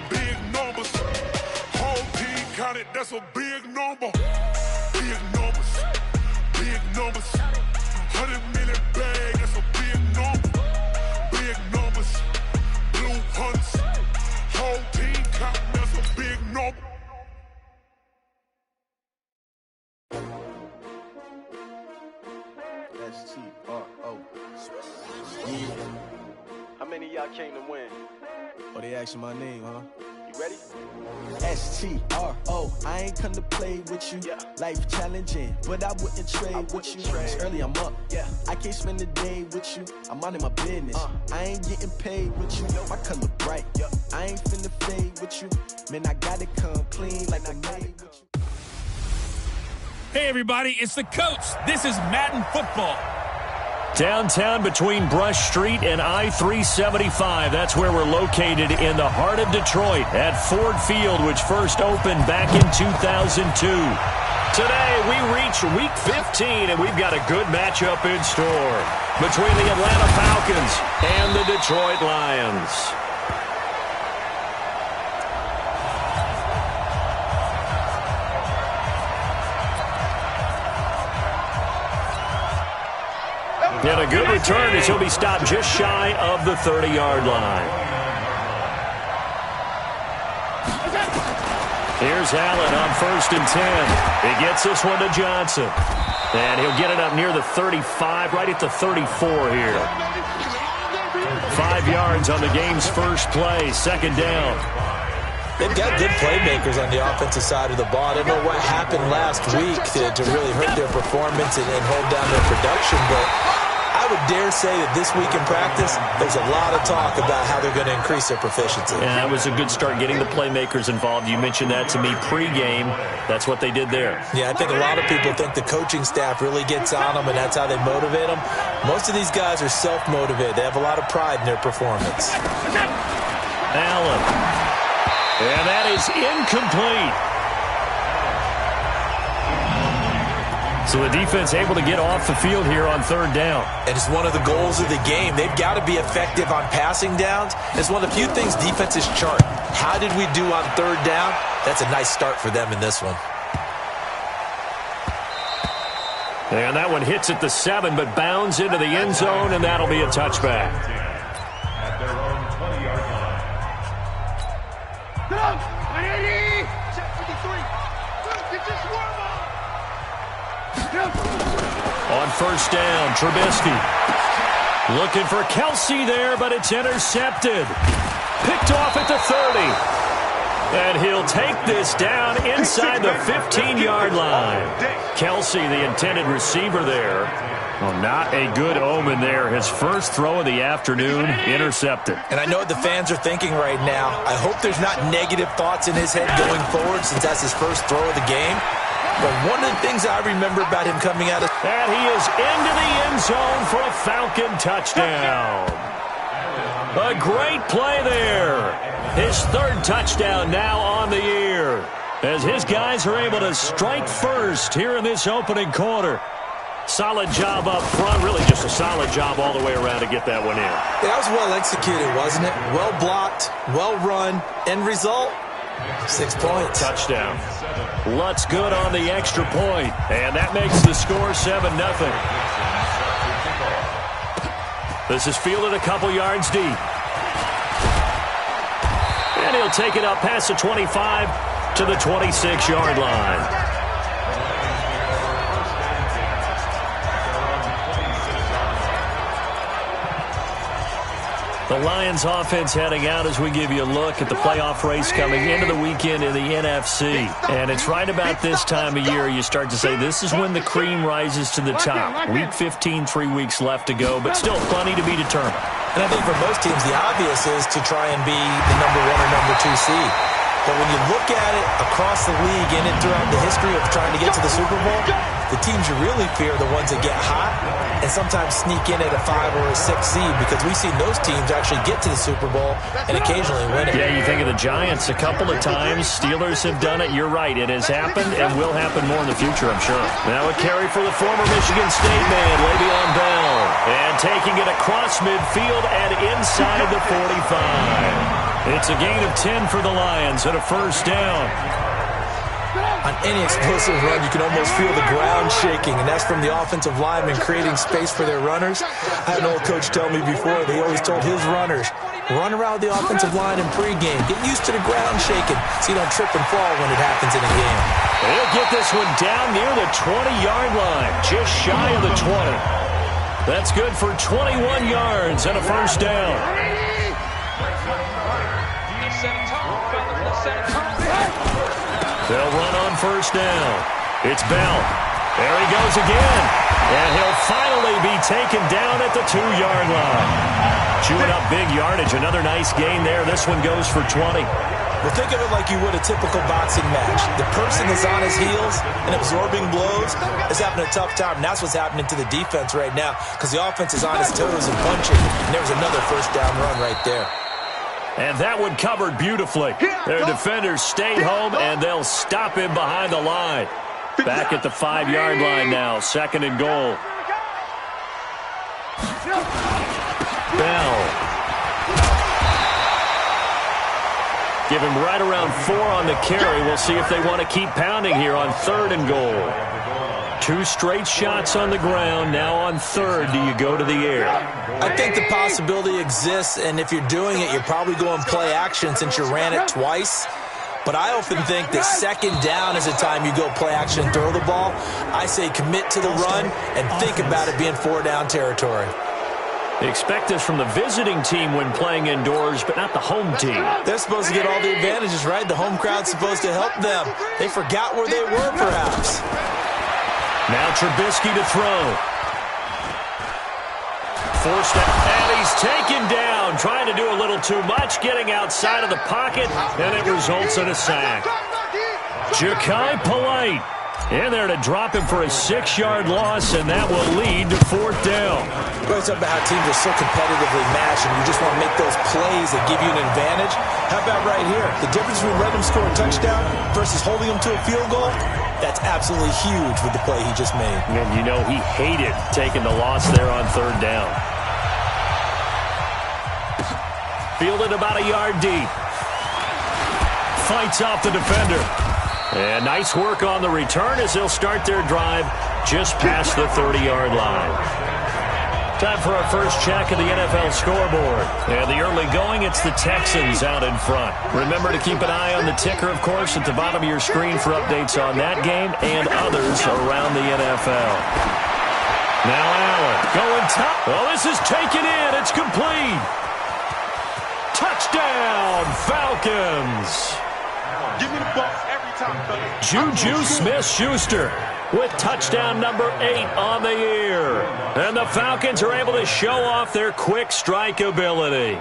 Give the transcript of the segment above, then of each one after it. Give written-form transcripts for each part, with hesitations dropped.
big numbers. Whole team counted, that's a big number. Big numbers, big numbers. 100 million bag, that's a big number. Big numbers, blue hunts. Whole team counting, that's a big number. S-T-R-O. Yeah. How many of y'all came to win? Oh, they asking my name, huh? You ready? S-T-R-O. I ain't come to play with you. Yeah. Life challenging, but I wouldn't trade with you. It's early, I'm up. Yeah. I can't spend the day with you. I'm out in my business. I ain't getting paid with you. My color bright. I ain't finna fade with you. Man, I gotta come clean like I made with you. Hey, everybody, it's the coach. This is Madden Football. Downtown between Brush Street and I-375. That's where we're located in the heart of Detroit at Ford Field, which first opened back in 2002. Today, we reach Week 15, and we've got a good matchup in store between the Atlanta Falcons and the Detroit Lions. And a good return as he'll be stopped just shy of the 30-yard line. Here's Allen on 1st and 10. He gets this one to Johnson. And he'll get it up near the 35, right at the 34 here. 5 yards on the game's first play, 2nd down. They've got good playmakers on the offensive side of the ball. I don't know what happened last week to really hurt their performance and hold down their production, but I would dare say that this week in practice, there's a lot of talk about how they're going to increase their proficiency. Yeah, that was a good start getting the playmakers involved. You mentioned that to me pregame. That's what they did there. Yeah, I think a lot of people think the coaching staff really gets on them, and that's how they motivate them. Most of these guys are self-motivated. They have a lot of pride in their performance. Allen. And that is incomplete. So the defense able to get off the field here on 3rd down. And it's one of the goals of the game. They've got to be effective on passing downs. It's one of the few things defenses chart. How did we do on 3rd down? That's a nice start for them in this one. And that one hits at the 7, but bounds into the end zone, and that'll be a touchback. At their own 20-yard line. On 1st down, Trubisky. Looking for Kelsey there, but it's intercepted. Picked off at the 30. And he'll take this down inside the 15-yard line. Kelsey, the intended receiver there. Well, not a good omen there. His first throw of the afternoon, intercepted. And I know what the fans are thinking right now. I hope there's not negative thoughts in his head going forward since that's his first throw of the game. But one of the things I remember about him coming out of... And he is into the end zone for a Falcon touchdown. A great play there. His 3rd touchdown now on the year, as his guys are able to strike first here in this opening quarter. Solid job up front, really just a solid job all the way around to get that one in. Yeah, that was well executed, wasn't it? Well blocked, well run. End result, 6 points. Touchdown. Lutz good on the extra point, and that makes the score 7-0. This is fielded a couple yards deep. And he'll take it up past the 25 to the 26-yard line. The Lions offense heading out as we give you a look at the playoff race coming into the weekend in the NFC. And it's right about this time of year you start to say this is when the cream rises to the top. Week 15, 3 weeks left to go, but still plenty to be determined. And I think for most teams, the obvious is to try and be the number 1 or number 2 seed. But when you look at it across the league and throughout the history of trying to get to the Super Bowl, the teams you really fear are the ones that get hot and sometimes sneak in at a 5 or a 6 seed, because we've seen those teams actually get to the Super Bowl and occasionally win it. Yeah, you think of the Giants a couple of times. Steelers have done it. You're right. It has happened and will happen more in the future, I'm sure. Now a carry for the former Michigan State man, Le'Veon Bell. And taking it across midfield and inside the 45. It's a gain of 10 for the Lions and a first down. On any explosive run, you can almost feel the ground shaking, and that's from the offensive linemen creating space for their runners. I had an old coach tell me before, they always told his runners, run around the offensive line in pregame. Get used to the ground shaking so you don't trip and fall when it happens in a game. They'll get this one down near the 20-yard line, just shy of the 20. That's good for 21 yards and a first down. They'll run on first down. It's Bell. There he goes again. And he'll finally be taken down at the 2-yard line. Chewing up big yardage. Another nice gain there. This one goes for 20. Well, think of it like you would a typical boxing match. The person is on his heels and absorbing blows is having a tough time. And that's what's happening to the defense right now because the offense is on his toes and punching. And there's another first down run right there. And that one covered beautifully. Their defenders stayed home, and they'll stop him behind the line. Back at the 5-yard line now, second and goal. Bell. Give him right around 4 on the carry. We'll see if they want to keep pounding here on third and goal. 2 straight shots on the ground. Now on third, do you go to the air? I think the possibility exists, and if you're doing it, you're probably going play action since you ran it twice. But I often think that second down is the time you go play action and throw the ball. I say commit to the run and think about it being 4-down territory. They expect this from the visiting team when playing indoors, but not the home team. They're supposed to get all the advantages, right? The home crowd's supposed to help them. They forgot where they were, perhaps. Now Trubisky to throw. Forced it, and he's taken down. Trying to do a little too much, getting outside of the pocket, and it results in a sack. Ja'Kai Polite in there to drop him for a 6-yard loss, and that will lead to 4th down. We're talking about how teams are so competitively matched, and you just want to make those plays that give you an advantage. How about right here? The difference between letting them score a touchdown versus holding them to a field goal, that's absolutely huge with the play he just made. And you know he hated taking the loss there on 3rd down. Fielded about a yard deep. Fights off the defender. And nice work on the return as they'll start their drive just past the 30-yard line. Time for our first check of the NFL scoreboard. And the early going, it's the Texans out in front. Remember to keep an eye on the ticker, of course, at the bottom of your screen for updates on that game and others around the NFL. Now Allen going top. Well, this is taken in. It's complete. Touchdown, Falcons. Give me the ball every time, buddy. Juju Smith-Schuster with touchdown number 8 on the year. And the Falcons are able to show off their quick strike ability.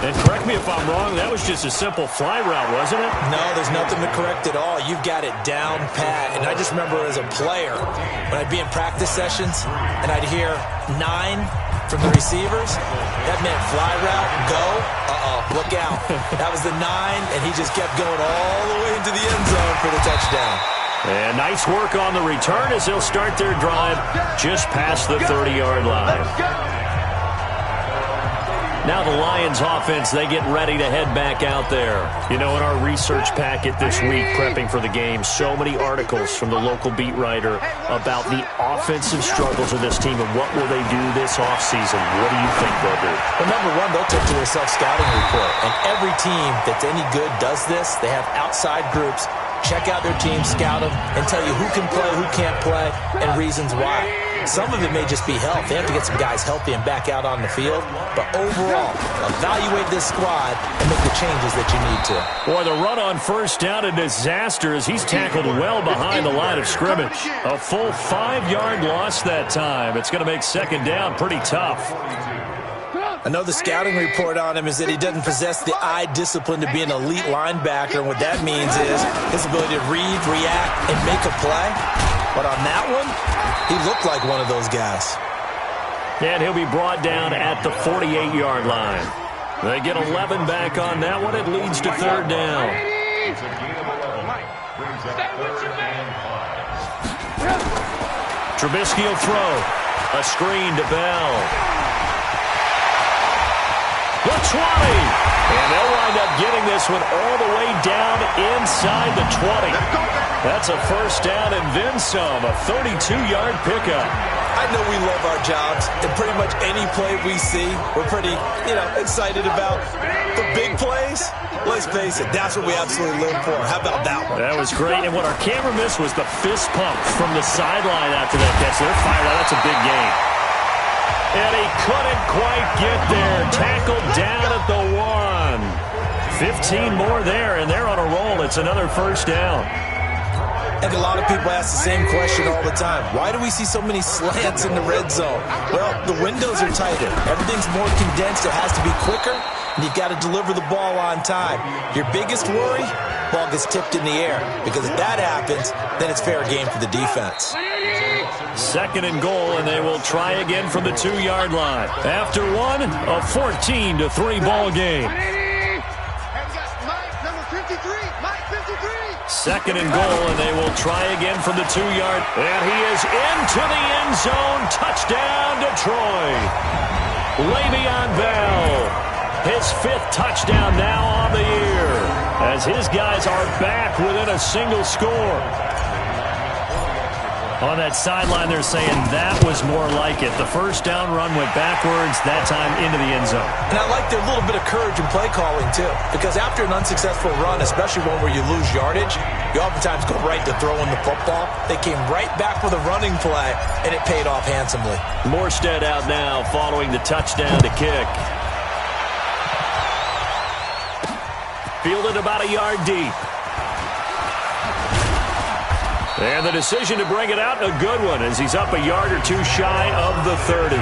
And correct me if I'm wrong, that was just a simple fly route, wasn't it? No, there's nothing to correct at all. You've got it down pat. And I just remember as a player, when I'd be in practice sessions and I'd hear 9 from the receivers, that meant fly route, go, look out. That was the 9, and he just kept going all the way into the end zone for the touchdown. And nice work on the return as they'll start their drive just past the 30-yard line. Now the Lions offense, they get ready to head back out there. You know, in our research packet this week, prepping for the game, so many articles from the local beat writer about the offensive struggles of this team and what will they do this offseason. What do you think they'll do? Well, number one, they'll take to their self-scouting report. And every team that's any good does this. They have outside groups. Check out their team, scout them, and tell you who can play, who can't play, and reasons why. Some of it may just be health. They have to get some guys healthy and back out on the field. But overall, evaluate this squad and make the changes that you need to. Boy, the run on first down, a disaster as he's tackled well behind the line of scrimmage. A full 5-yard loss that time. It's going to make second down pretty tough. I know the scouting report on him is that he doesn't possess the eye discipline to be an elite linebacker. And what that means is his ability to read, react, and make a play. But on that one, he looked like one of those guys. And he'll be brought down at the 48-yard line. They get 11 back on that one. It leads to third down. Trubisky will throw. A screen to Bell. The 20. And they'll wind up getting this one all the way down inside the 20. That's a first down and then some, a 32-yard pickup. I know we love our jobs, and pretty much any play we see, we're pretty, excited about. The big plays, let's face it, that's what we absolutely live for. How about that one? That was great, and what our camera missed was the fist pump from the sideline after that catch. They're fired out. That's a big game. And he couldn't quite get there. Tackled down at the 1. 15 more there, and they're on a roll. It's another first down. And a lot of people ask the same question all the time. Why do we see so many slants in the red zone? Well, the windows are tighter. Everything's more condensed. It has to be quicker, and you've got to deliver the ball on time. Your biggest worry, ball gets tipped in the air. Because if that happens, then it's fair game for the defense. Second and goal, and they will try again from the 2-yard line. After one, a 14-3 ball game. Second and goal, and they will try again from the 2-yard. And he is into the end zone. Touchdown, Detroit. Le'Veon Bell, his 5th touchdown now on the year, as his guys are back within a single score. On that sideline, they're saying that was more like it. The first down run went backwards, that time into the end zone. And I like their little bit of courage in play calling, too. Because after an unsuccessful run, especially one where you lose yardage, you oftentimes go right to throwing the football. They came right back with a running play, and it paid off handsomely. Morstead out now following the touchdown to kick. Fielded about a yard deep. And the decision to bring it out, a good one, as he's up a yard or two shy of the 30.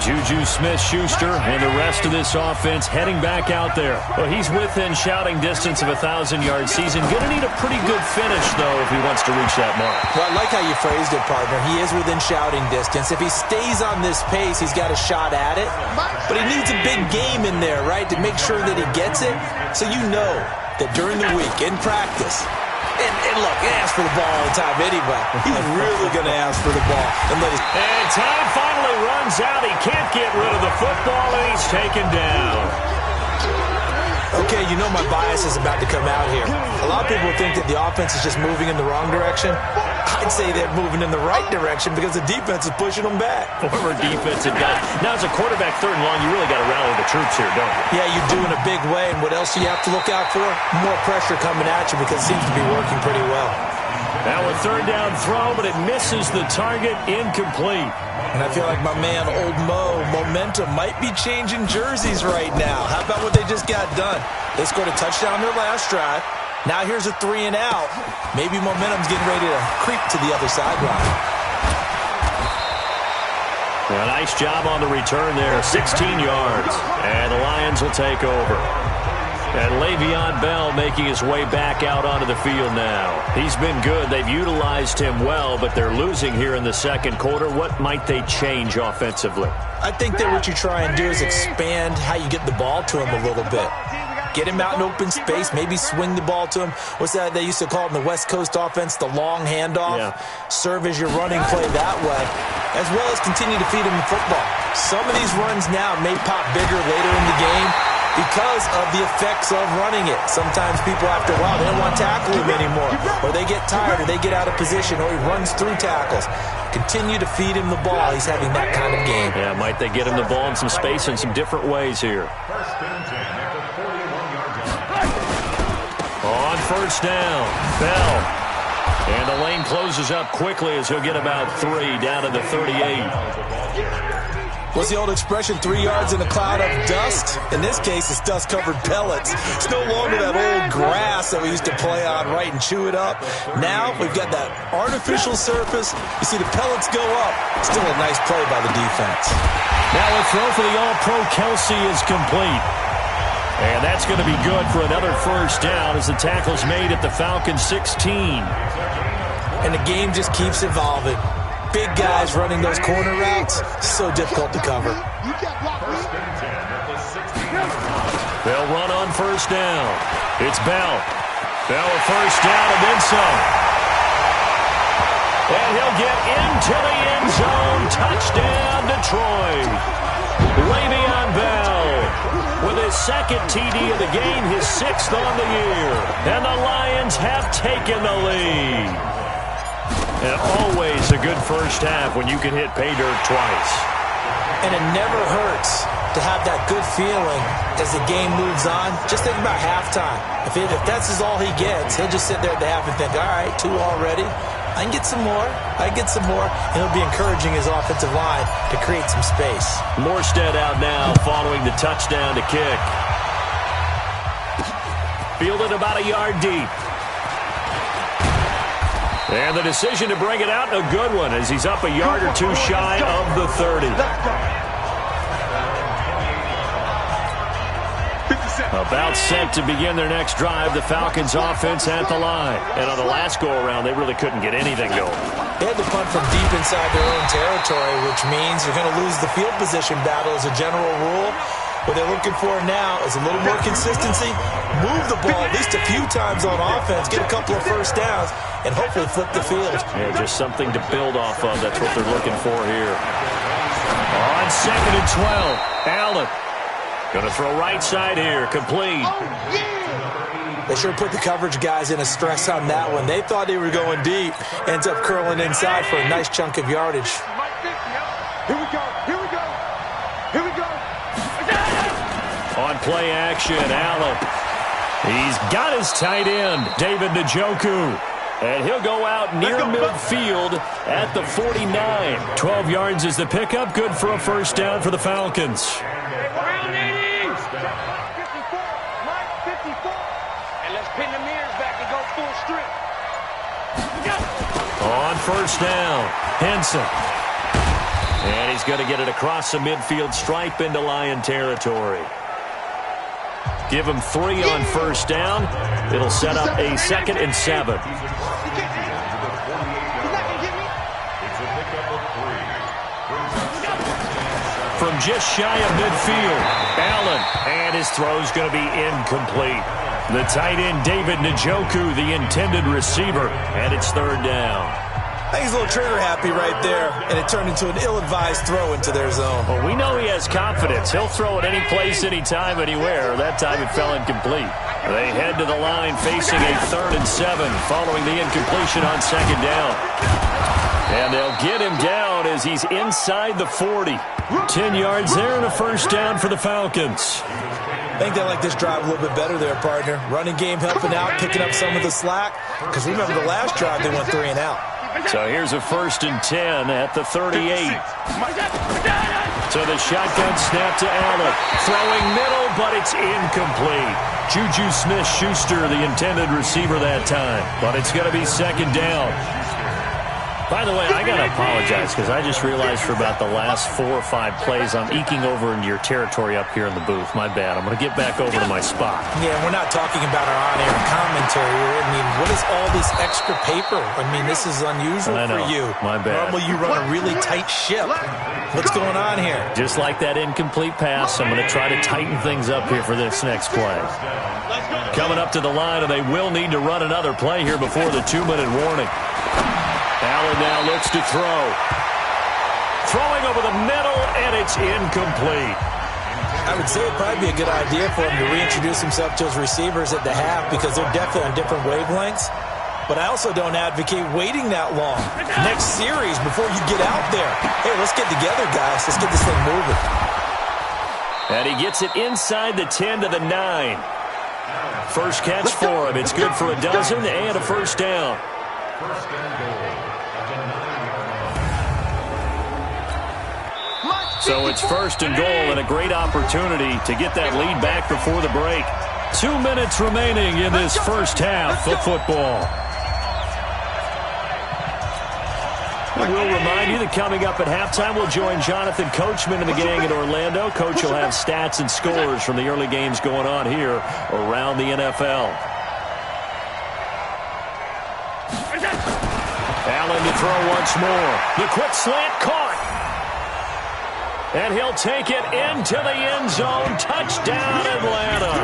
Juju Smith-Schuster and the rest of this offense heading back out there. Well, he's within shouting distance of a 1,000-yard season. Going to need a pretty good finish, though, if he wants to reach that mark. Well, I like how you phrased it, partner. He is within shouting distance. If he stays on this pace, he's got a shot at it. But he needs a big game in there, right, to make sure that he gets it. So you know that during the week, in practice, and look, he asks for the ball all the time anyway. He's really going to ask for the ball. And time finally runs out. He can't get rid of the football, and he's taken down. Okay, you know my bias is about to come out here. A lot of people think that the offense is just moving in the wrong direction. I'd say they're moving in the right direction because the defense is pushing them back. Former defensive guy. Now, as a quarterback, 3rd and long, you really got to rally the troops here, don't you? Yeah, you do in a big way. And what else do you have to look out for? More pressure coming at you because it seems to be working pretty well. Now a 3rd down throw, but it misses the target, incomplete. And I feel like my man, Old Mo, momentum might be changing jerseys right now. How about what they just got done? They scored a touchdown their last drive. Now here's a 3 and out. Maybe momentum's getting ready to creep to the other sideline. A nice job on the return there, 16 yards. And the Lions will take over. And Le'Veon Bell making his way back out onto the field now. He's been good. They've utilized him well, but they're losing here in the second quarter. What might they change offensively? I think that what you try and do is expand how you get the ball to him a little bit. Get him out in open space, maybe swing the ball to him. What's that they used to call it in the West Coast offense, the long handoff? Yeah. Serve as your running play that way, as well as continue to feed him the football. Some of these runs now may pop bigger later in the game because of the effects of running it. Sometimes people, after a while, they don't want to tackle him anymore, or they get tired, or they get out of position, or he runs through tackles. Continue to feed him the ball. He's having that kind of game. Yeah, might they get him the ball in some space in some different ways here. On first down, Bell. And the lane closes up quickly as he'll get about 3 down to the 38. What's the old expression, 3 yards in a cloud of dust? In this case, it's dust-covered pellets. It's no longer that old grass that we used to play on, right, and chew it up. Now we've got that artificial surface. You see the pellets go up. Still a nice play by the defense. Now a throw for the All-Pro Kelsey is complete. And that's going to be good for another first down as the tackle's made at the Falcons' 16. And the game just keeps evolving. Big guys running those corner routes, so difficult to cover. They'll run on first down. It's Bell. Bell a first down and then some. And he'll get into the end zone. Touchdown, Detroit. Le'Veon Bell with his second TD of the game, his sixth on the year. And the Lions have taken the lead. And always a good first half when you can hit pay dirt twice. And it never hurts to have that good feeling as the game moves on. Just think about halftime. If that's all he gets, he'll just sit there at the half and think, all right, 2 already. I can get some more. I can get some more. And he'll be encouraging his offensive line to create some space. Morstead out now following the touchdown to kick. Fielded about a yard deep. And the decision to bring it out, a good one, as he's up a yard or 2 shy of the 30. About set to begin their next drive, the Falcons offense at the line. And on the last go-around, they really couldn't get anything going. They had to punt from deep inside their own territory, which means you're going to lose the field position battle as a general rule. What they're looking for now is a little more consistency, move the ball at least a few times on offense, get a couple of first downs, and hopefully flip the field. Yeah, just something to build off of. That's what they're looking for here. On 2nd and 12, Allen. Going to throw right side here, complete. They sure put the coverage guys in a stress on that one. They thought they were going deep. Ends up curling inside for a nice chunk of yardage. Here we go. Here we go. Here we go. On play action, Allen. He's got his tight end, David Njoku. And he'll go out near midfield at the 49. 12 yards is the pickup. Good for a first down for the Falcons. On first down, Henson. And he's going to get it across the midfield stripe into Lion territory. Give him 3 on first down. It'll set up a 2nd and 7. From just shy of midfield, Allen. And his throw's going to be incomplete. The tight end, David Njoku, the intended receiver, and it's 3rd down. I think he's a little trigger happy right there, and it turned into an ill-advised throw into their zone. Well, we know he has confidence. He'll throw it any place, anytime, anywhere. That time it fell incomplete. They head to the line facing a 3rd and 7 following the incompletion on 2nd down. And they'll get him down as he's inside the 40. 10 yards there and a first down for the Falcons. I think they like this drive a little bit better there, partner. Running game helping out, picking up some of the slack. Because remember, the last drive they went 3 and out. So here's a 1st and 10 at the 38. So the shotgun snap to Allen. Throwing middle, but it's incomplete. Juju Smith-Schuster, the intended receiver that time. But it's going to be 2nd down. By the way, I got to apologize because I just realized for about the last 4 or 5 plays I'm eking over into your territory up here in the booth. My bad. I'm going to get back over to my spot. Yeah, we're not talking about our on-air commentary. I mean, what is all this extra paper? I mean, this is unusual for you. My bad. Normally you run a really tight ship. What's going on here? Just like that incomplete pass, I'm going to try to tighten things up here for this next play. Coming up to the line, and they will need to run another play here before the 2-minute warning. Allen now looks to throw. Throwing over the middle, and it's incomplete. I would say it'd probably be a good idea for him to reintroduce himself to his receivers at the half because they're definitely on different wavelengths. But I also don't advocate waiting that long. Next series before you get out there. Hey, let's get together, guys. Let's get this thing moving. And he gets it inside the 10 to the 9. First catch for him. It's good for a dozen and a first down. So it's 1st and goal and a great opportunity to get that lead back before the break. 2 minutes remaining in this first half of football. We'll remind you that coming up at halftime, we'll join Jonathan Coachman and the gang in Orlando. Coach will have stats and scores from the early games going on here around the NFL. Allen to throw once more. The quick slant caught. And he'll take it into the end zone. Touchdown, Atlanta.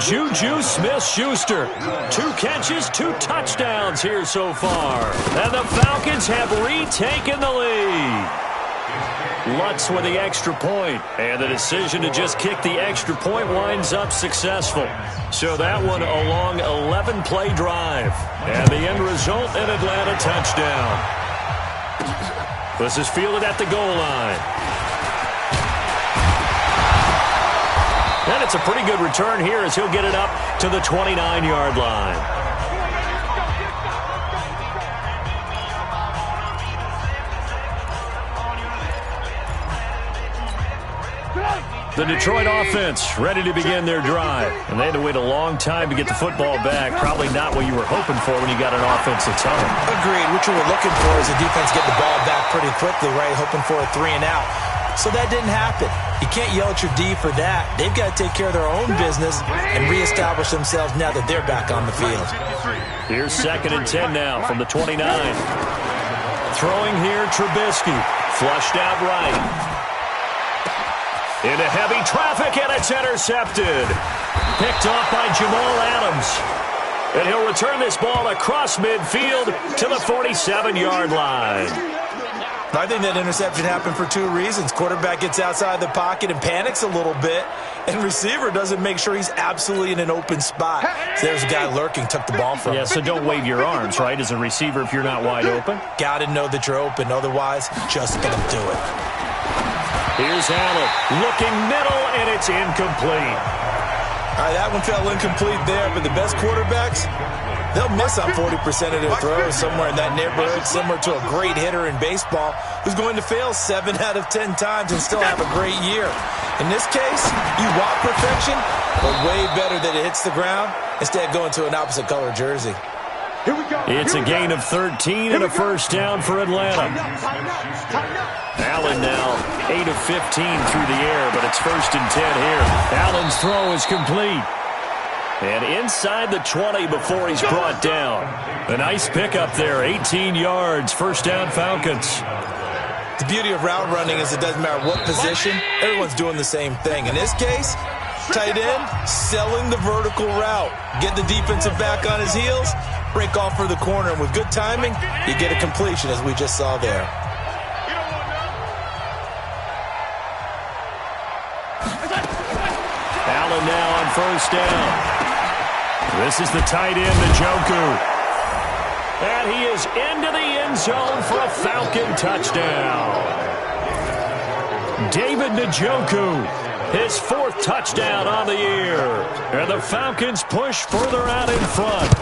Juju Smith-Schuster. 2 catches, 2 touchdowns here so far. And the Falcons have retaken the lead. Lutz with the extra point, and the decision to just kick the extra point winds up successful. So that one a long 11-play drive, and the end result, an Atlanta touchdown. This is fielded at the goal line. And it's a pretty good return here as he'll get it up to the 29-yard line. The Detroit offense ready to begin their drive. And they had to wait a long time to get the football back. Probably not what you were hoping for when you got an offense that's home. Agreed. What you were looking for is the defense get the ball back pretty quickly, right? Hoping for a 3 and out. So that didn't happen. You can't yell at your D for that. They've got to take care of their own business and reestablish themselves now that they're back on the field. Here's 2nd and 10 now from the 29. Throwing here, Trubisky. Flushed out right. Into heavy traffic, and it's intercepted. Picked off by Jamal Adams. And he'll return this ball across midfield to the 47-yard line. I think that interception happened for 2 reasons. Quarterback gets outside the pocket and panics a little bit, and receiver doesn't make sure he's absolutely in an open spot. So there's a guy lurking, took the ball from him. Yeah, so don't wave your arms, right, as a receiver if you're not wide open. Got to know that you're open. Otherwise, just don't do it. Here's Allen, looking middle, and it's incomplete. All right, that one fell incomplete there, but the best quarterbacks, they'll miss on 40% of their throws, somewhere in that neighborhood, similar to a great hitter in baseball who's going to fail 7 out of 10 times and still have a great year. In this case, you want perfection, but way better that it hits the ground instead of going to an opposite color jersey. It's a gain of 13 and a first down for Atlanta. Allen now 8 of 15 through the air, but it's 1st and 10 here. Allen's throw is complete. And inside the 20 before he's brought down. A nice pickup there, 18 yards, first down Falcons. The beauty of route running is it doesn't matter what position, everyone's doing the same thing. In this case, tight end, selling the vertical route. Get the defensive back on his heels, break off for the corner, and with good timing, you get a completion as we just saw there. Allen now on first down. This is the tight end, Njoku. And he is into the end zone for a Falcon touchdown. David Njoku, his 4th touchdown on the year. And the Falcons push further out in front.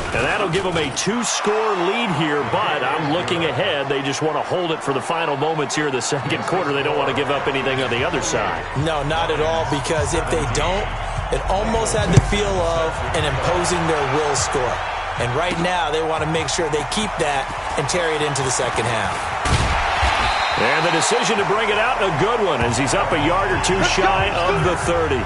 And that'll give them a 2-score lead here, but I'm looking ahead. They just want to hold it for the final moments here in the second quarter. They don't want to give up anything on the other side. No, not at all, because if they don't, it almost had the feel of an imposing their will score. And right now, they want to make sure they keep that and carry it into the second half. And the decision to bring it out, a good one, as he's up a yard or 2 shy of the 30.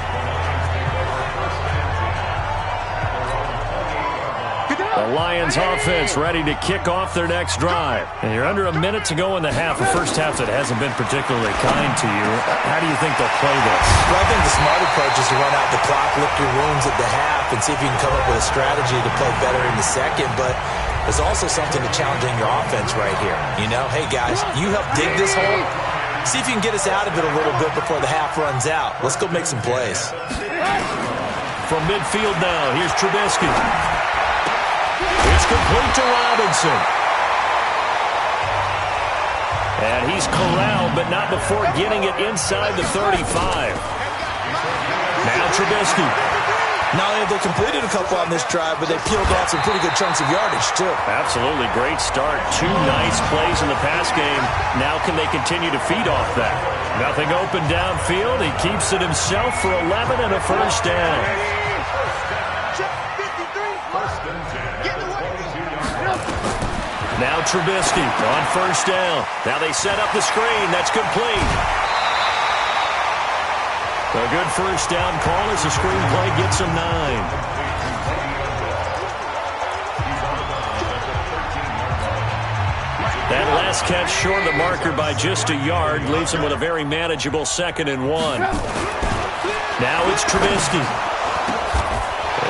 The Lions offense ready to kick off their next drive. And you're under a minute to go in the half, a first half that hasn't been particularly kind to you. How do you think they'll play this? Well, I think the smart approach is to run out the clock, lick your wounds at the half, and see if you can come up with a strategy to play better in the second. But there's also something to challenging your offense right here. You know, hey, guys, you help dig this hole. See if you can get us out of it a little bit before the half runs out. Let's go make some plays. From midfield now, here's Trubisky. It's complete to Robinson. And he's corralled, but not before getting it inside the 35. Now Trubisky. Not only have they completed a couple on this drive, but they peeled off some pretty good chunks of yardage, too. Absolutely. Great start. 2 nice plays in the pass game. Now can they continue to feed off that? Nothing open downfield. He keeps it himself for 11 and a first down. Now Trubisky on first down. Now they set up the screen. That's complete. A good first down call as the screenplay gets him 9. That last catch short of the marker by just a yard leaves him with a very manageable 2nd and 1. Now it's Trubisky.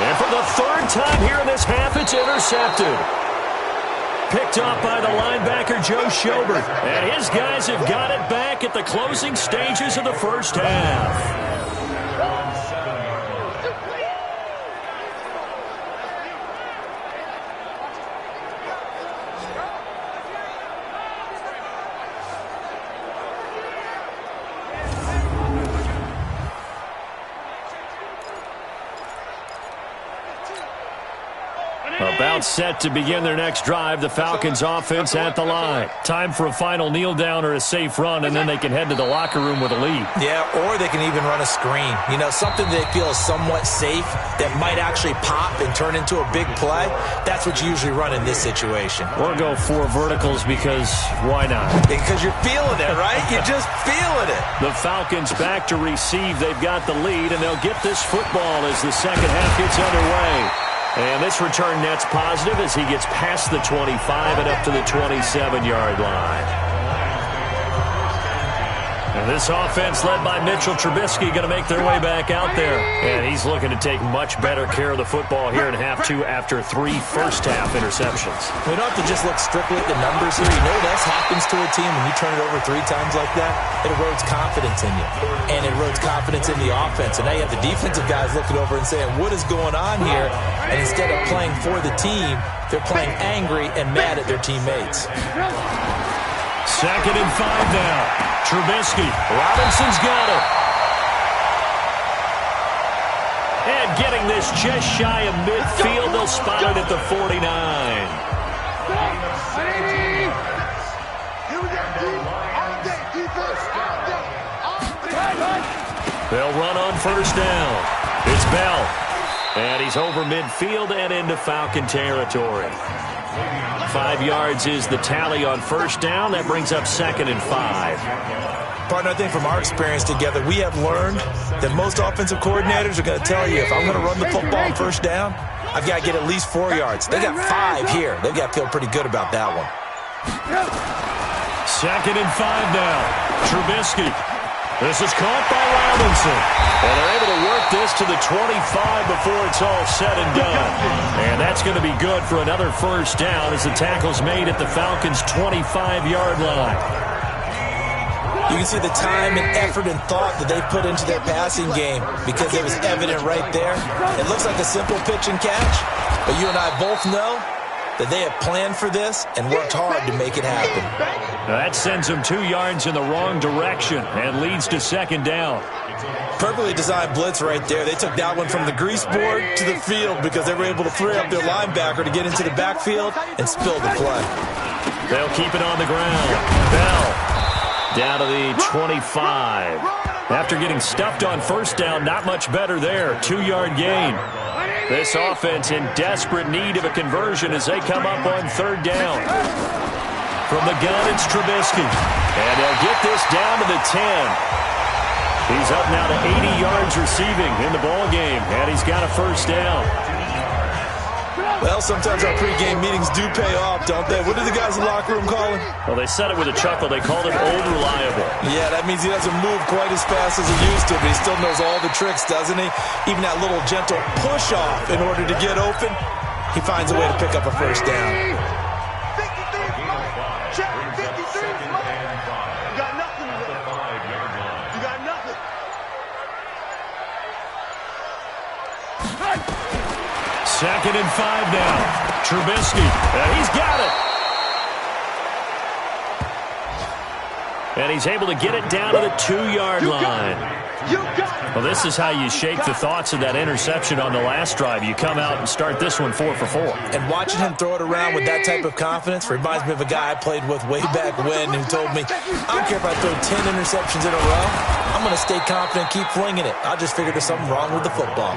And for the third time here in this half, it's intercepted. Picked off by the linebacker, Joe Schobert. And his guys have got it back at the closing stages of the first half. About set to begin their next drive, the Falcons offense at the line. Time for a final kneel down or a safe run, and then they can head to the locker room with a lead. Yeah, or they can even run a screen. You know, something they feel is somewhat safe that might actually pop and turn into a big play. That's what you usually run in this situation. Or go 4 verticals because why not? Because you're feeling it, right? You're just feeling it. The Falcons back to receive. They've got the lead, and they'll get this football as the second half gets underway. And this return net's positive as he gets past the 25 and up to the 27-yard line. And this offense led by Mitchell Trubisky going to make their way back out there. And he's looking to take much better care of the football here in half 2 after 3 first-half interceptions. We don't have to just look strictly at the numbers here. You know what else happens to a team when you turn it over 3 times like that? It erodes confidence in you. And it erodes confidence in the offense. And now you have the defensive guys looking over and saying, what is going on here? And instead of playing for the team, they're playing angry and mad at their teammates. 2nd and 5 now. Trubisky. Robinson's got it. And getting this just shy of midfield. They'll spot it at the 49. They'll run on first down. It's Bell. And he's over midfield and into Falcon territory. 5 yards is the tally on first down. That brings up 2nd and 5. Partner, I think from our experience together, we have learned that most offensive coordinators are going to tell you, if I'm going to run the football on first down, I've got to get at least 4 yards. They got 5 here. They've got to feel pretty good about that one. 2nd and 5 now. Trubisky. This is caught by Robinson. And they're able to work this to the 25 before it's all said and done. And that's going to be good for another first down as the tackle's made at the Falcons' 25-yard line. You can see the time and effort and thought that they put into their passing game because it was evident right there. It looks like a simple pitch and catch, but you and I both know that they have planned for this and worked hard to make it happen. Now that sends them 2 yards in the wrong direction and leads to 2nd down. Perfectly designed blitz right there. They took that one from the grease board to the field because they were able to free up their linebacker to get into the backfield and spill the play. They'll keep it on the ground. Bell down to the 25. After getting stuffed on first down, not much better there. 2-yard gain. This offense in desperate need of a conversion as they come up on 3rd down. From the gun, it's Trubisky. And they'll get this down to the 10. He's up now to 80 yards receiving in the ballgame, and he's got a first down. Well, sometimes our pregame meetings do pay off, don't they? What do the guys in the locker room call him? Well, they said it with a chuckle. They called him Old Reliable. Yeah, that means he doesn't move quite as fast as he used to, but he still knows all the tricks, doesn't he? Even that little gentle push-off in order to get open, he finds a way to pick up a first down. 53 check, 53 You got nothing to do. You got nothing. 2nd and 5 now. Trubisky. He's got it. And he's able to get it down to the 2-yard line. Well, this is how you shake the thoughts of that interception on the last drive. You come out and start this one 4 for 4. And watching him throw it around with that type of confidence reminds me of a guy I played with way back when who told me, I don't care if I throw 10 interceptions in a row. I'm going to stay confident, keep flinging it. I just figured there's something wrong with the football.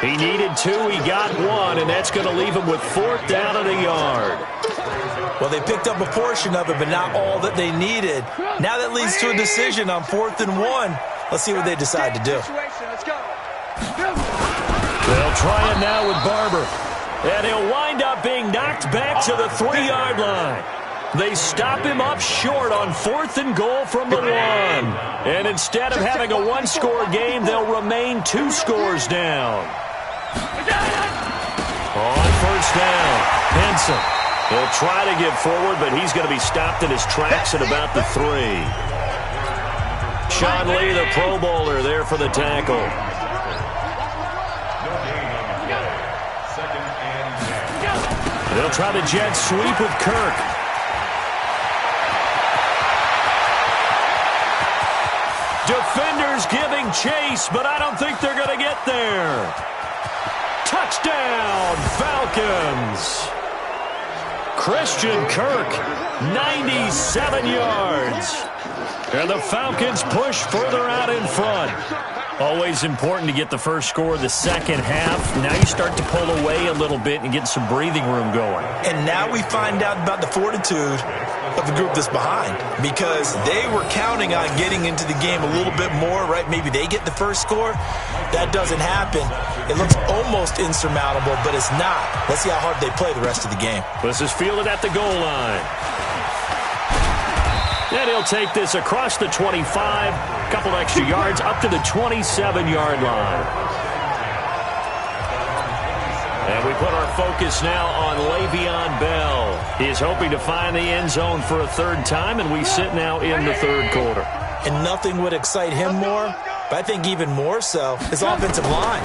He needed 2. He got 1, and that's going to leave him with 4th down and a yard. Well, they picked up a portion of it, but not all that they needed. Now that leads to a decision on 4th and 1. Let's see what they decide to do. They'll try it now with Barber. And he'll wind up being knocked back to the 3-yard line. They stop him up short on 4th and goal from the 1. And instead of having a 1-score game, they'll remain 2 scores down. On first down, Henson. He'll try to get forward, but he's going to be stopped in his tracks at about the 3. Sean Lee, the Pro Bowler, there for the tackle. They'll try the jet sweep with Kirk. Defenders giving chase, but I don't think they're going to get there. Touchdown, Falcons. Christian Kirk, 97 yards. And the Falcons push further out in front. Always important to get the first score of the second half. Now you start to pull away a little bit and get some breathing room going. And now we find out about the fortitude of the group that's behind, because they were counting on getting into the game a little bit more, right? Maybe they get the first score. That doesn't happen. It looks almost insurmountable, but it's not. Let's see how hard they play the rest of the game. This is fielded at the goal line. And he'll take this across the 25, a couple extra yards up to the 27-yard line. And we put our focus now on Le'Veon Bell. He is hoping to find the end zone for a third time, and we sit now in the third quarter. And nothing would excite him more, but I think even more so, his offensive line.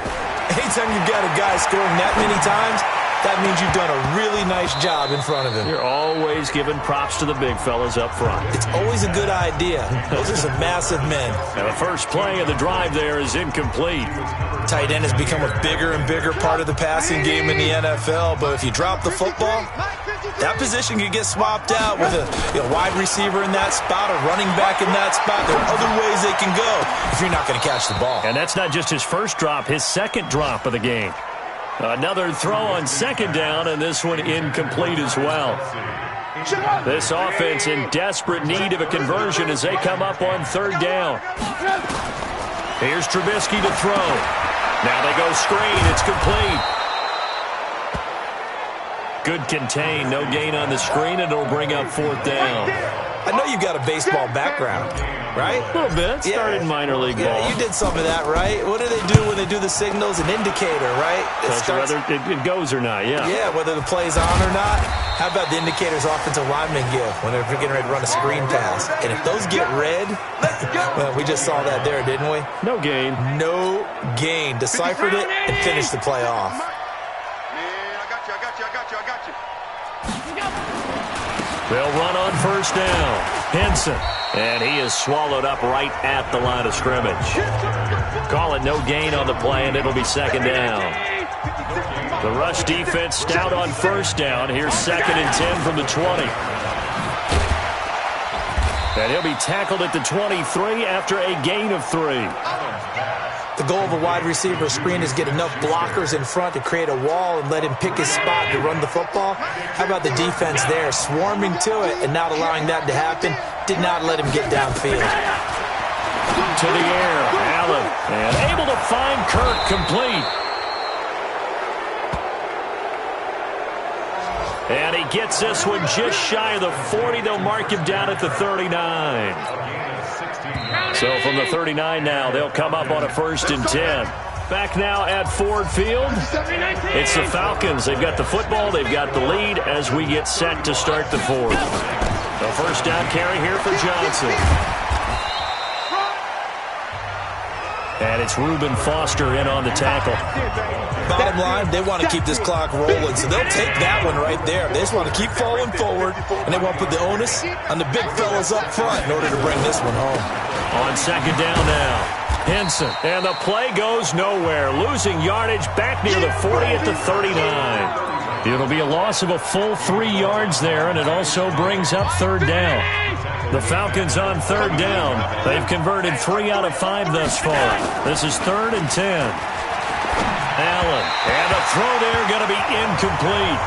Anytime you've got a guy scoring that many times, that means you've done a really nice job in front of him. You're always giving props to the big fellas up front. It's always a good idea. Those are some massive men. And the first play of the drive there is incomplete. Tight end has become a bigger and bigger part of the passing game in the NFL, but if you drop the football, that position could get swapped out with a wide receiver in that spot, a running back in that spot. There are other ways they can go if you're not going to catch the ball. And that's not just his first drop, his second drop of the game. Another throw on second down, and this one incomplete as well. This offense in desperate need of a conversion as they come up on third down. Here's Trubisky to throw. Now they go screen. It's complete. Good contain. No gain on the screen, and it'll bring up fourth down. I know you've got a baseball background, right? A little bit. Started in minor league ball. Yeah, you did some of that, right? What do they do when they do the signals? An indicator, right? Whether it goes or not, yeah. Yeah, whether the play's on or not. How about the indicators offensive linemen give when they're getting ready to run a screen pass? And if those get red, well, we just saw that there, didn't we? No gain. No gain. Deciphered it and finished the play off. They'll run on first down. Henson. And he is swallowed up right at the line of scrimmage. Call it no gain on the play, and it'll be second down. The rush defense stout on first down. Here's 2nd and 10 from the 20. And he'll be tackled at the 23 after a gain of 3. The goal of a wide receiver screen is get enough blockers in front to create a wall and let him pick his spot to run the football. How about the defense there, swarming to it and not allowing that to happen? Did not let him get downfield. To the air, Allen, and able to find Kirk complete. And he gets this one just shy of the 40. They'll mark him down at the 39. So from the 39 now, they'll come up on a 1st and 10. Back now at Ford Field. It's the Falcons. They've got the football. They've got the lead as we get set to start the fourth. The first down carry here for Johnson. And it's Reuben Foster in on the tackle. Bottom line, they want to keep this clock rolling, so they'll take that one right there. They just want to keep falling forward, and they want to put the onus on the big fellas up front in order to bring this one home. On second down now, Henson. And the play goes nowhere. Losing yardage back near the 40 at the 39. It'll be a loss of a full 3 yards there, and it also brings up third down. The Falcons on third down. They've converted 3 out of 5 thus far. This is 3rd and 10. Allen. And a throw there going to be incomplete.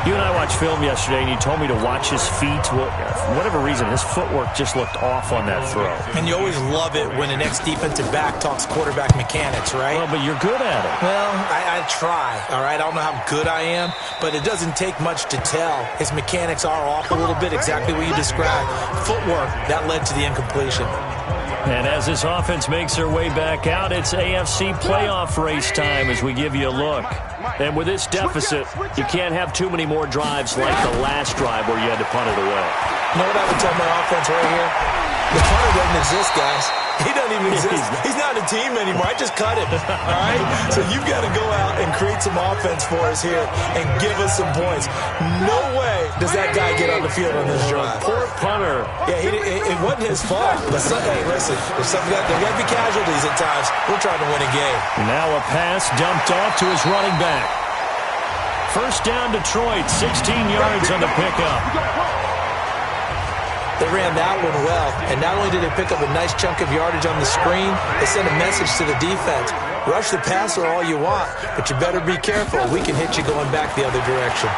You and I watched film yesterday, and you told me to watch his feet. Well, for whatever reason, his footwork just looked off on that throw. And you always love it when an ex-defensive back talks quarterback mechanics, right? Well, but you're good at it. Well, I try, all right? I don't know how good I am, but it doesn't take much to tell. His mechanics are off a little bit, exactly what you described. Footwork, that led to the incompletion. And as this offense makes their way back out, it's AFC playoff race time as we give you a look. And with this deficit, you can't have too many more drives like the last drive where you had to punt it away. You know what I would tell my offense right here? The punter doesn't exist, guys. He doesn't even exist. He's not a team anymore. I just cut him, all right? So you've got to go out and create some offense for us here and give us some points. No way does that guy get on the field on this drive. Poor punter. Yeah, it wasn't his fault. But hey, listen, there got to be casualties at times. We're trying to win a game. Now a pass dumped off to his running back. First down, Detroit, 16 yards on the pickup. They ran that one well, and not only did they pick up a nice chunk of yardage on the screen, they sent a message to the defense. Rush the passer all you want, but you better be careful. We can hit you going back the other direction.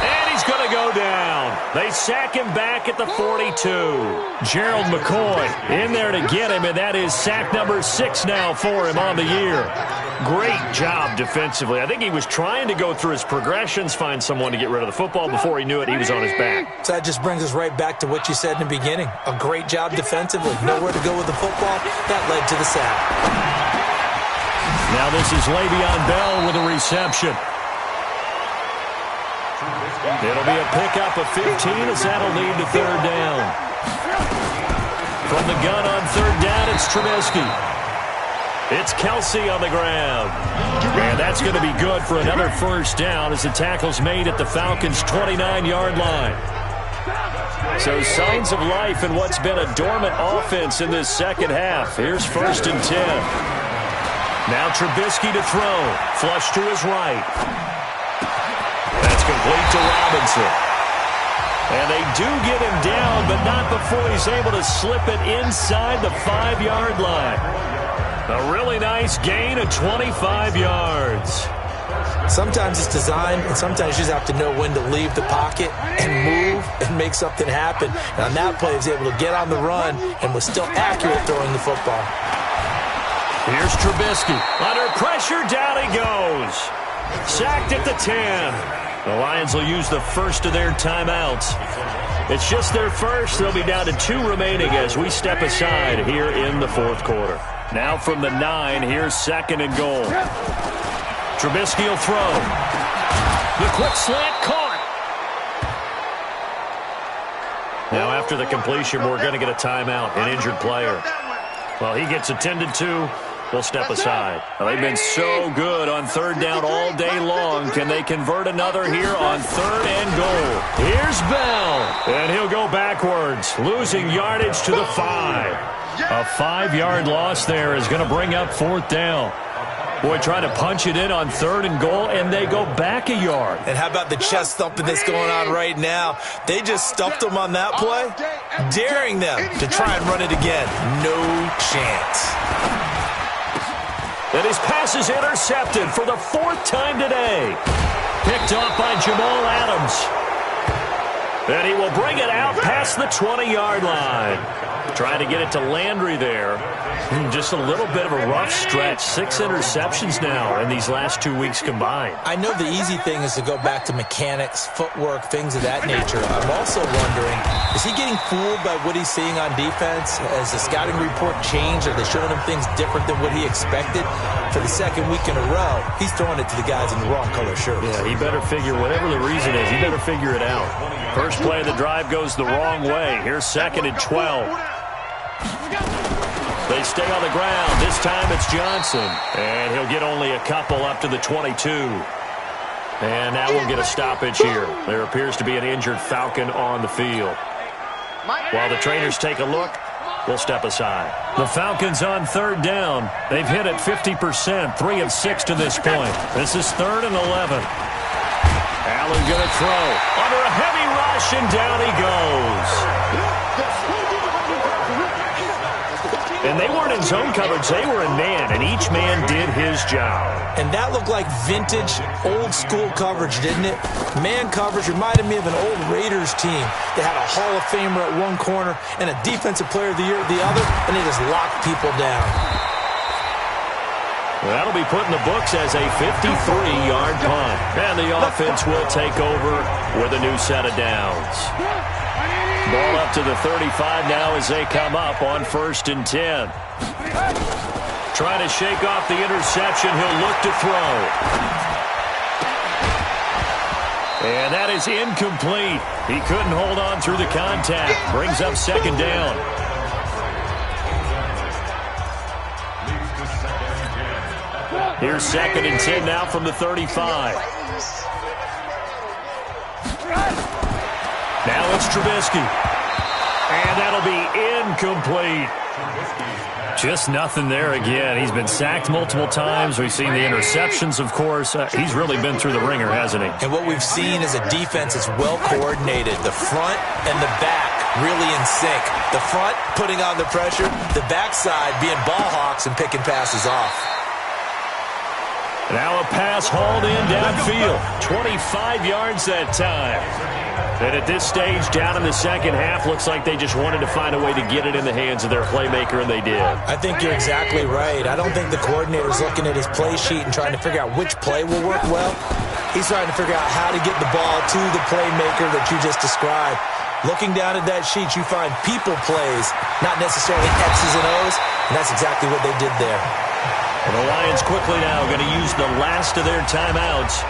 And he's going to go down. They sack him back at the 42. Gerald McCoy in there to get him, and that is sack number 6 now for him on the year. Great job defensively. I think he was trying to go through his progressions, find someone to get rid of the football. Before he knew it, he was on his back. So that just brings us right back to what you said in the beginning. A great job defensively. Nowhere to go with the football. That led to the sack. Now this is Le'Veon Bell with a reception. It'll be a pickup of 15 as that'll lead to third down. From the gun on third down, it's Trubisky. It's Kelsey on the ground. And that's going to be good for another first down as the tackle's made at the Falcons' 29-yard line. So signs of life in what's been a dormant offense in this second half. Here's 1st and 10. Now Trubisky to throw. Flush to his right. That's complete to Robinson. And they do get him down, but not before he's able to slip it inside the 5-yard line. A really nice gain of 25 yards. Sometimes it's designed, and sometimes you just have to know when to leave the pocket and move and make something happen. And on that play, he was able to get on the run and was still accurate throwing the football. Here's Trubisky. Under pressure, down he goes. Sacked at the 10. The Lions will use the first of their timeouts. It's just their first. They'll be down to 2 remaining as we step aside here in the 4th quarter. Now from the 9, here's 2nd and goal. Trubisky will throw. The quick slant caught. Now after the completion, we're going to get a timeout, an injured player. Well, he gets attended to. We'll step aside. Well, they've been so good on third down all day long. Can they convert another here on 3rd and goal? Here's Bell. And he'll go backwards, losing yardage to the 5. A 5-yard loss there is going to bring up 4th down. Boy, trying to punch it in on 3rd and goal, and they go back a yard. And how about the chest thumping that's going on right now? They just stuffed them on that play, daring them to try and run it again. No chance. And his pass is intercepted for the 4th time today. Picked off by Jamal Adams. And he will bring it out past the 20-yard line. Trying to get it to Landry there. Just a little bit of a rough stretch. 6 interceptions now in these last 2 weeks combined. I know the easy thing is to go back to mechanics, footwork, things of that nature. I'm also wondering, is he getting fooled by what he's seeing on defense? Has the scouting report changed? Are they showing him things different than what he expected? For the 2nd week in a row, he's throwing it to the guys in the wrong color shirts. Yeah, he better figure, whatever the reason is, he better figure it out. First play of the drive goes the wrong way. Here's 2nd and 12. They stay on the ground. This time it's Johnson. And he'll get only a couple up to the 22. And now we'll get a stoppage here. There appears to be an injured Falcon on the field. While the trainers take a look, we'll step aside. The Falcons on 3rd down. They've hit it 50%, 3 of 6 to this point. This is 3rd and 11. Allen going to throw. Under a heavy rush, and down he goes. And they weren't in zone coverage. They were in man, and each man did his job. And that looked like vintage, old-school coverage, didn't it? Man coverage reminded me of an old Raiders team. They had a Hall of Famer at one corner and a Defensive Player of the Year at the other, and they just locked people down. Well, that'll be put in the books as a 53-yard punt. And the offense will take over with a new set of downs. Ball up to the 35 now as they come up on 1st and 10. Trying to shake off the interception. He'll look to throw. And that is incomplete. He couldn't hold on through the contact. Brings up 2nd down. Here's 2nd and 10 now from the 35. Now it's Trubisky. And that'll be incomplete. Just nothing there again. He's been sacked multiple times. We've seen the interceptions, of course. He's really been through the ringer, hasn't he? And what we've seen is a defense that's well coordinated. The front and the back really in sync. The front putting on the pressure. The backside being ball hawks and picking passes off. Now a pass hauled in downfield. 25 yards that time. And at this stage, down in the second half, looks like they just wanted to find a way to get it in the hands of their playmaker, and they did. I think you're exactly right. I don't think the coordinator's looking at his play sheet and trying to figure out which play will work well. He's trying to figure out how to get the ball to the playmaker that you just described. Looking down at that sheet, you find people plays, not necessarily X's and O's, and that's exactly what they did there. And the Lions quickly now going to use the last of their timeouts.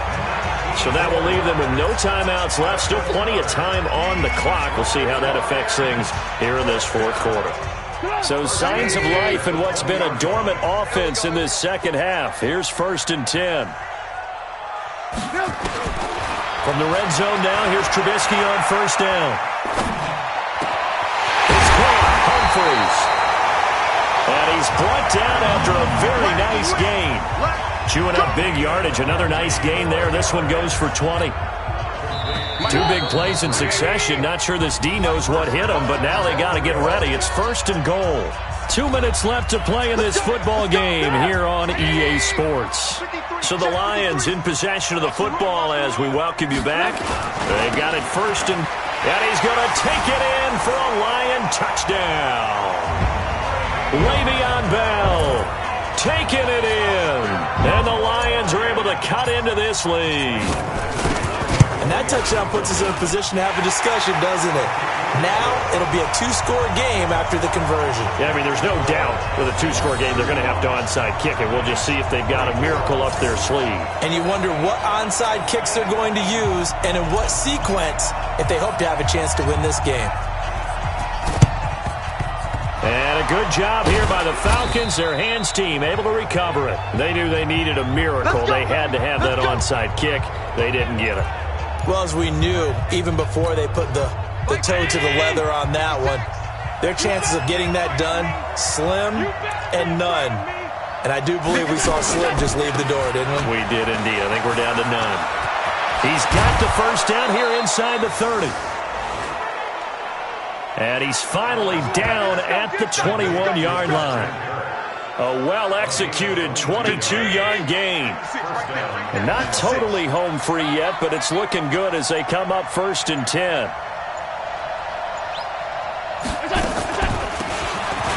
So that will leave them with no timeouts left. Still plenty of time on the clock. We'll see how that affects things here in this 4th quarter. So signs of life in what's been a dormant offense in this second half. Here's 1st and 10. From the red zone now, here's Trubisky on 1st down. It's caught. Humphries. And he's brought down after a very nice gain. Chewing up big yardage. Another nice gain there. This one goes for 20. 2 big plays in succession. Not sure this D knows what hit him, but now they got to get ready. It's 1st and goal. 2 minutes left to play in this football game here on EA Sports. So the Lions in possession of the football as we welcome you back. They've got it 1st and he's going to take it in for a Lion touchdown. Le'Veon Bell taking it in. And the Lions are able to cut into this lead. And that touchdown puts us in a position to have a discussion, doesn't it? Now it'll be a 2-score game after the conversion. Yeah, I mean, there's no doubt with a 2-score game they're going to have to onside kick it. We'll just see if they've got a miracle up their sleeve. And you wonder what onside kicks they're going to use and in what sequence if they hope to have a chance to win this game. And a good job here by the Falcons. Their hands team able to recover it. They knew they needed a miracle. They had to have that onside kick. They didn't get it. Well, as we knew, even before they put the toe to the leather on that one, their chances of getting that done, slim and none. And I do believe we saw Slim just leave the door, didn't we? We did indeed. I think we're down to none. He's got the 1st down here inside the 30. And he's finally down at the 21-yard line. A well-executed 22-yard gain. And not totally home free yet, but it's looking good as they come up 1st and 10.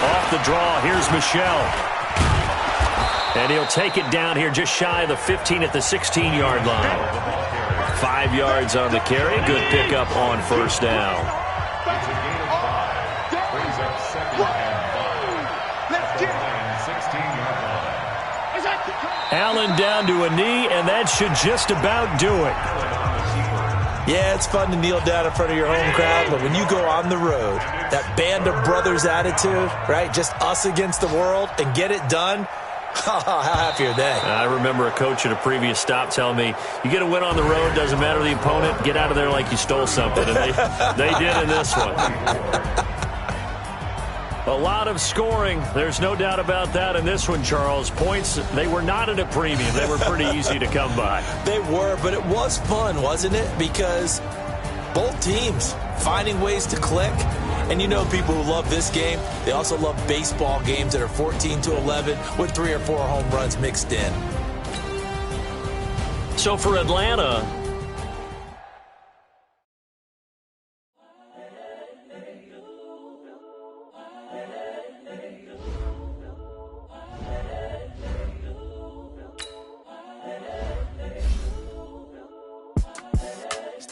Off the draw, here's Michel. And he'll take it down here just shy of the 15 at the 16-yard line. 5 yards on the carry. Good pickup on 1st down. Allen down to a knee, and that should just about do it. Yeah, it's fun to kneel down in front of your home crowd, but when you go on the road, that band of brothers attitude, right, just us against the world, and get it done, how happy are they? I remember a coach at a previous stop telling me, you get a win on the road, doesn't matter the opponent, get out of there like you stole something, and they did in this one. A lot of scoring. There's no doubt about that in this one, Charles. Points, they were not at a premium. They were pretty easy to come by. They were, but it was fun, wasn't it? Because both teams finding ways to click. And you know people who love this game, they also love baseball games that are 14-11 with 3 or 4 home runs mixed in. So for Atlanta,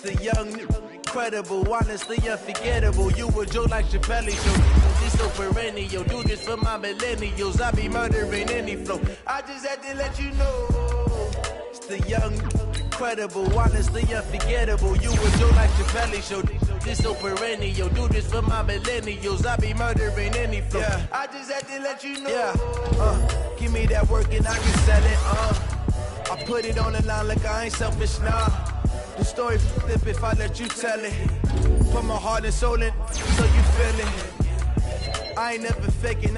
The young incredible, honestly unforgettable. You a joke like Chappelle Show. This so perennial, do this for my millennials. I be murdering any flow. I just had to let you know. It's the young, incredible, honestly unforgettable. You a joke like Chappelle Show. This so perennial, do this for my millennials. I be murdering any flow. Yeah. I just had to let you know. Yeah. Give me that work and I can sell it. I put it on the line like I ain't selfish, nah. The story flip if I let you tell it. Put my heart and soul in so you feel it. I ain't never faking.